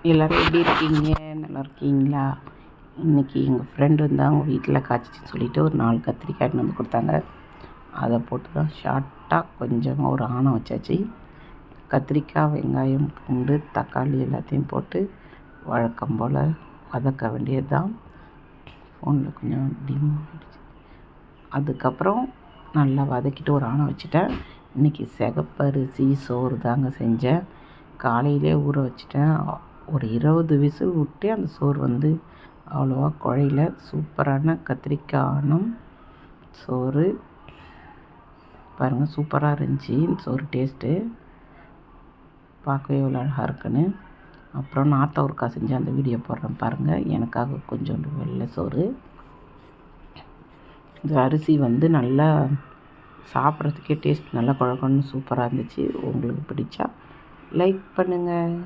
எல்லோரும் எப்படி இருக்கீங்க? நல்லா இருக்கீங்களா? இன்றைக்கி எங்கள் ஃப்ரெண்டு வந்து அவங்க வீட்டில் காய்ச்சிச்சின்னு சொல்லிவிட்டு ஒரு 4 கத்திரிக்காய் வந்து கொடுத்தாங்க. அதை போட்டு தான் ஷார்ட்டாக கொஞ்சமாக ஒரு ஆணம் வச்சாச்சு. கத்திரிக்காய், வெங்காயம், பூண்டு, தக்காளி எல்லாத்தையும் போட்டு வழக்கம் போல் வதக்க வேண்டியது தான். ஃபோனில் கொஞ்சம் டிம் ஆகிடுச்சு. அதுக்கப்புறம் நல்லா வதக்கிட்டு ஒரு ஆணம் வச்சுட்டேன். இன்றைக்கி சிகப்பரிசி சோறு தாங்க செஞ்சேன். காலையிலே ஊற வச்சுட்டேன். ஒரு 20 விசில் விட்டு அந்த சோறு வந்து அவ்வளோவா குழையில. சூப்பரான கத்திரிக்காய் ஆணம் சோறு பாருங்கள், சூப்பராக இருந்துச்சு. இந்த சோறு டேஸ்ட்டு பார்க்கவே எவ்வளோ அழகாக இருக்குன்னு. அப்புறம் நார்த்தவர்க்காய் செஞ்சு அந்த வீடியோ போடுறேன் பாருங்கள். எனக்காக கொஞ்சோண்டு வெள்ளை சோறு. இந்த அரிசி வந்து நல்லா சாப்பிட்றதுக்கே டேஸ்ட் நல்லா குழகுன்னு சூப்பராக இருந்துச்சு. உங்களுக்கு பிடிச்சா லைக் பண்ணுங்கள்.